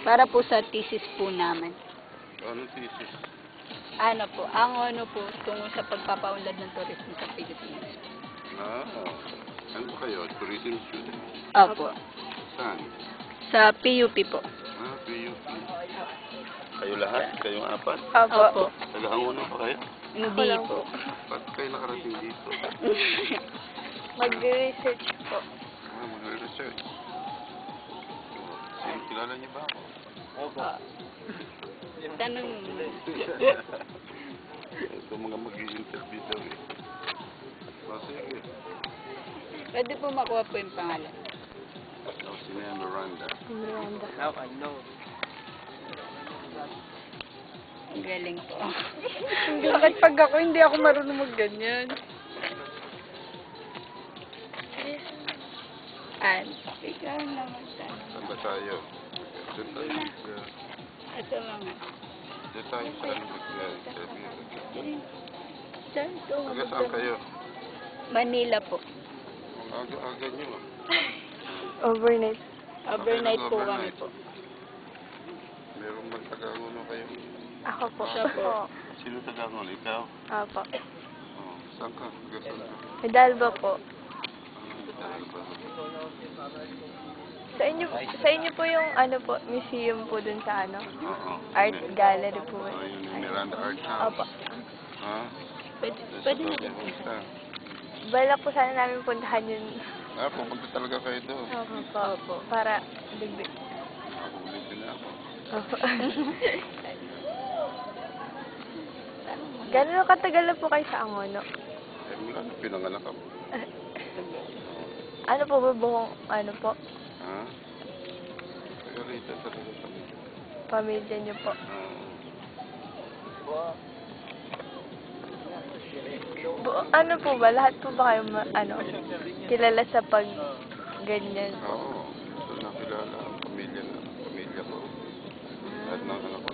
Para po sa thesis po namin. Ano thesis? Ano po, ang ano po, tungo sa pagpapaunlad ng tourism sa Pilipinas. Ano ba kayo? Tourism student? Opo. Saan? Sa PUP po. PUP. Kayo lahat? Kayong apat? Opo. Taga-Angono pa kayo? Hindi po. Ba't kayo nakarating dito? Mag-research po. Mag-research. Kilala niyo ba ako? Opo. Tanong mo. Ito mga mag-i-interview daw eh. Sige. Pwede po makuha po yung pangalan. Sino yan? Miranda. Miranda. Now I know. Ang galing po. Bakit pag ako, hindi ako marunong mag-ganyan? Ikaw naman tayo. Saan ba tayo? Diyan tayo. Ito lang. Diyan tayo sa mag-interview. Saan ito? Taga saan kayo? Manila po. Aga nyo. Overnight. Overnight Okay, po overnight. kami po. Meron bang taga-Angono kayo? Ako po. Siya po. Sino taga-Angono? Ikaw? Opo. Saan ka? Taga saan ka? Hidalgo po. Dahil ba? Sa inyo po yung ano po, museum po dun sa ano? Oo. Art gallery po. Yun yung Miranda Art House. Opo. Ha? Pwede na Sa Bautista. Balak po sana namin puntahan yun. Pupunta talaga kayo doon. Opo. Para digdig. Ako ulitin na ako. Opo. Gano'n katagal na po kayo sa Angono? Mula na pinanganak ako. Ano po ba buong ano po? Ha? Taga rito talaga kami. Pamilya niyo po? Ano po ba? Lahat po ba kayo kilala sa pag ganyan po? Oo. Ito nakilala ang pamilya ko. At ng anak ko.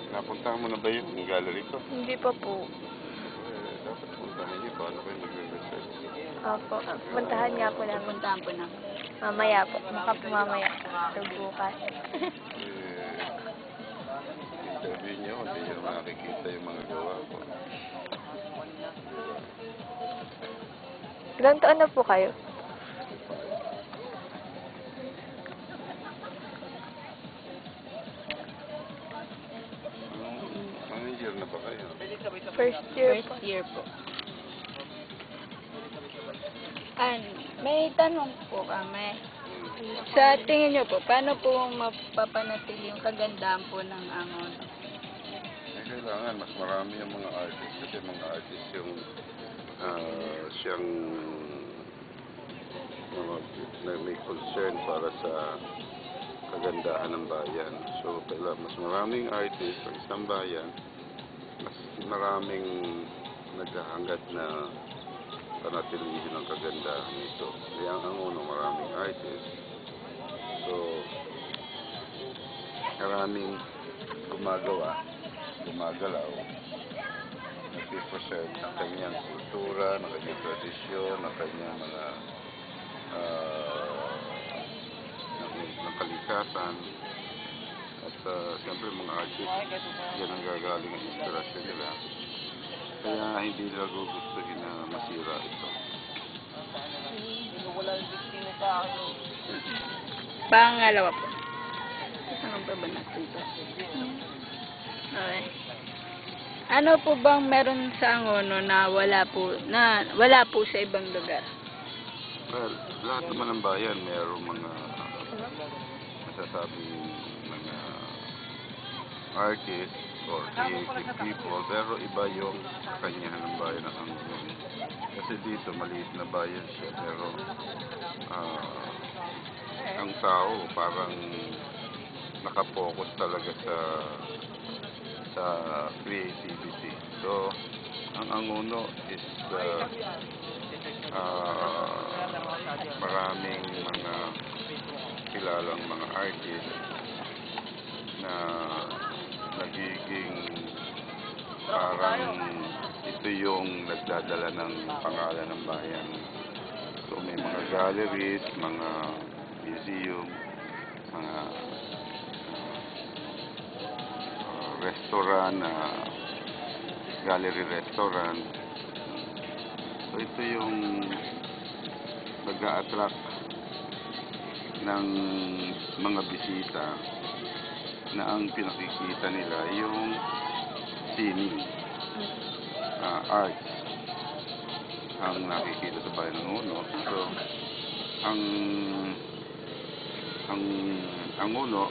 Napuntahan mo na ba yung gallery ko? Hindi pa po. Dapat puntahan niyo. Paano kayo nagre-research? Opo. Puntahan nga po namin. Puntahan po namin. Mamaya po. Baka po mamaya. So bukas. Interview niyo. Hindi niyo makikita yung mga gawa ko. Ilang taon na po kayo? Anong year na ba kayo? First year po. First year po. May tanong po kami. Sa tingin niyo po, paano po mapapanatili yung kagandahan po ng Angono? Kailangan mas marami yung mga artist kasi mga artist yung siyang may concern para sa kagandahan ng bayan. So, kailangan mas maraming artist sa isang bayan, mas maraming naghahangad na panatilihin ang kagandahan nito. Kaya ang Angono, maraming artist. So, maraming gumagalaw, nagpipresent ng kanyang kultura, ng kanyang tradisyon, ng kanyang mga ng kalikasan. At siyempre mga artist, yan ang gagaling ang inspirasyon nila. Kaya hindi nila gugustuhin na masira ito. Pangalawa po. Ano ba natin ito? Okay. Ano po bang meron sa Angono na wala po sa ibang lugar? Well, lahat naman ng bayan mayroong mga masasabing mga artists or creative people, pero iba yung kakanyahan ng bayan ng Angono. Kasi dito maliit na bayan siya, pero ang tao parang nakapokus talaga sa creativity. So, ang Angono is maraming mga kilalang mga artists na nagiging parang ito yung nagdadala ng pangalan ng bayan. So, may mga galleries, mga museum, mga restaurant, gallery restaurant. So ito yung nag-a-attract ng mga bisita na ang pinakikita nila yung sining, arts ang nakikita sa bayan ng Uno. So ang Uno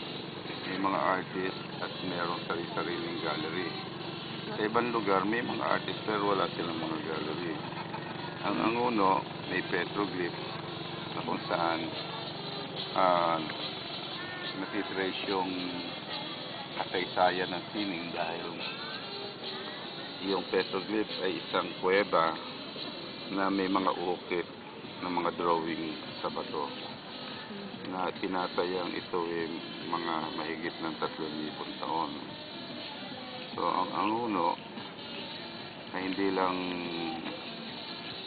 may mga artist at mayroong sariling gallery. Sa ibang lugar may mga artist pero wala silang mga gallery. Ang Uno may petroglyphs na kung saan natitrace yung kasaysayan ng sining dahil yung petroglyph ay isang kuweba na may mga ukit ng mga drawing sa bato na tinatayang ito ay mga mahigit ng 3,000 taon. So ang Uno ay hindi lang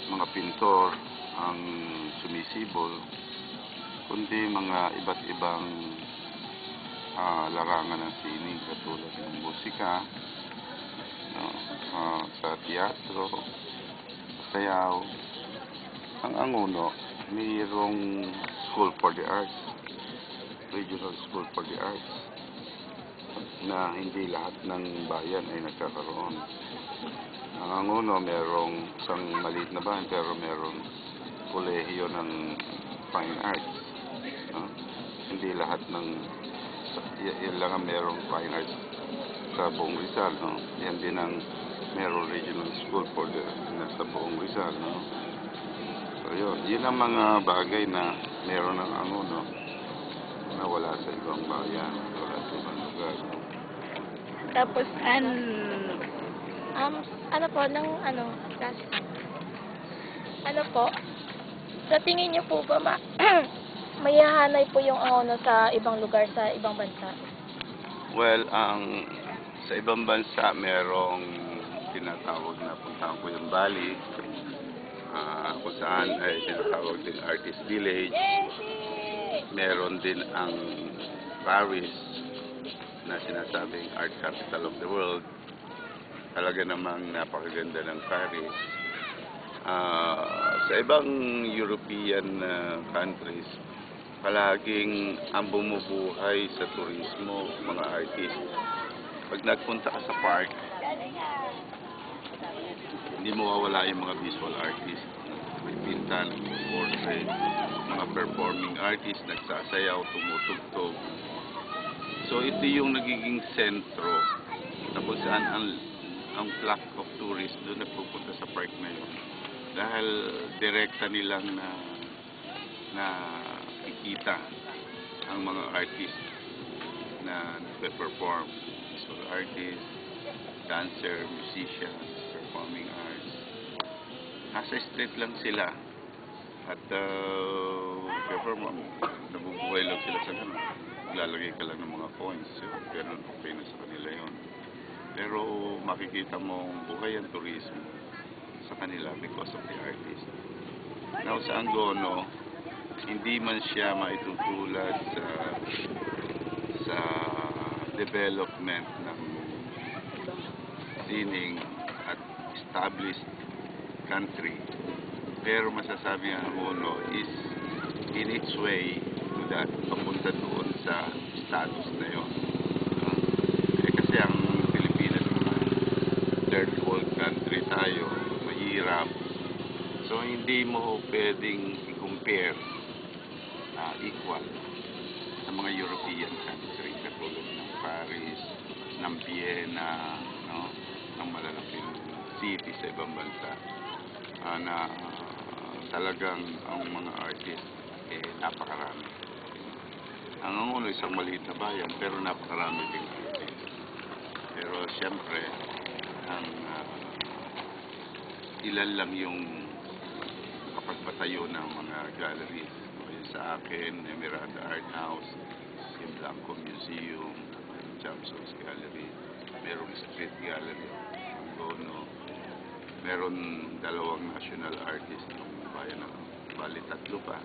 mga pintor ang sumisibol, kundi mga iba't ibang larangan ng sining katulad ng musika, sa teatro, sayaw. Ang Uno, mayroong School for the Arts, Regional School for the Arts, na hindi lahat ng bayan ay nagkakaroon. Ang Uno, mayroong isang maliit na bayan pero mayroong kolehiyo ng fine arts. Hindi lahat ng yan lang ang mayroong fine arts sa buong Rizal. Yan din ang mayroong regional school for the sa buong Rizal. So yun ang mga bagay na meron ng Uno na wala sa ibang bayan, wala sa ibang lugar. Tapos, Ano po, last ano po, sa tingin niyo po ba mayahanay po yung Uno sa ibang lugar, sa ibang bansa? Well, sa ibang bansa merong tinatawag na puntahan ko yung Bali, kung saan ay tinatawag din Artist Village. Meron din ang Paris na sinasabing Art Capital of the World. Talaga namang napakaganda ng Paris. Sa ibang European countries, palaging ang bumubuhay sa turismo, mga artist. Pag nagpunta ka sa park, hindi mawawala yung mga visual artist. May pinta, nag-portrait, mga performing artist, nagsasayaw, tumutugtog. So ito yung nagiging sentro na kung saan ang flock of tourists doon nagpupunta sa park na yun. Dahil direkta nilang na kikita ang mga artist na nagpe-perform. Visual artist, dancer, musicians, performing arts. Nasa street lang sila at perform, nabubuhay lang sila sa ganun. Lalagay ka lang ng mga coins, pero okay na sa kanila yon. Pero makikita mo buhay ang turismo sa kanila because of the artist. Now sa Angono, hindi man siya maitutulad sa development ng sining at established country. Pero masasabi ang Angono is in its way to that, papunta doon sa status na yun. Kasi ang Pilipinas naman, third world country tayo, mahirap. So hindi mo pwedeng i-compare equal sa mga European country katulad ng Paris, ng Vienna, ng malalaking city sa ibang bansa na talagang ang mga artist napakarami. Ang Angono isang maliit na bayan pero napakarami din artist. Pero siyempre ilan lang yung kapagpatayo ng mga galleries. Sa akin, Emerald Art House, yung Blanco Museum, Jamson's Gallery, merong Street Gallery, Angono, meron 2 national artist ng bayan ng Bali, 3 pa.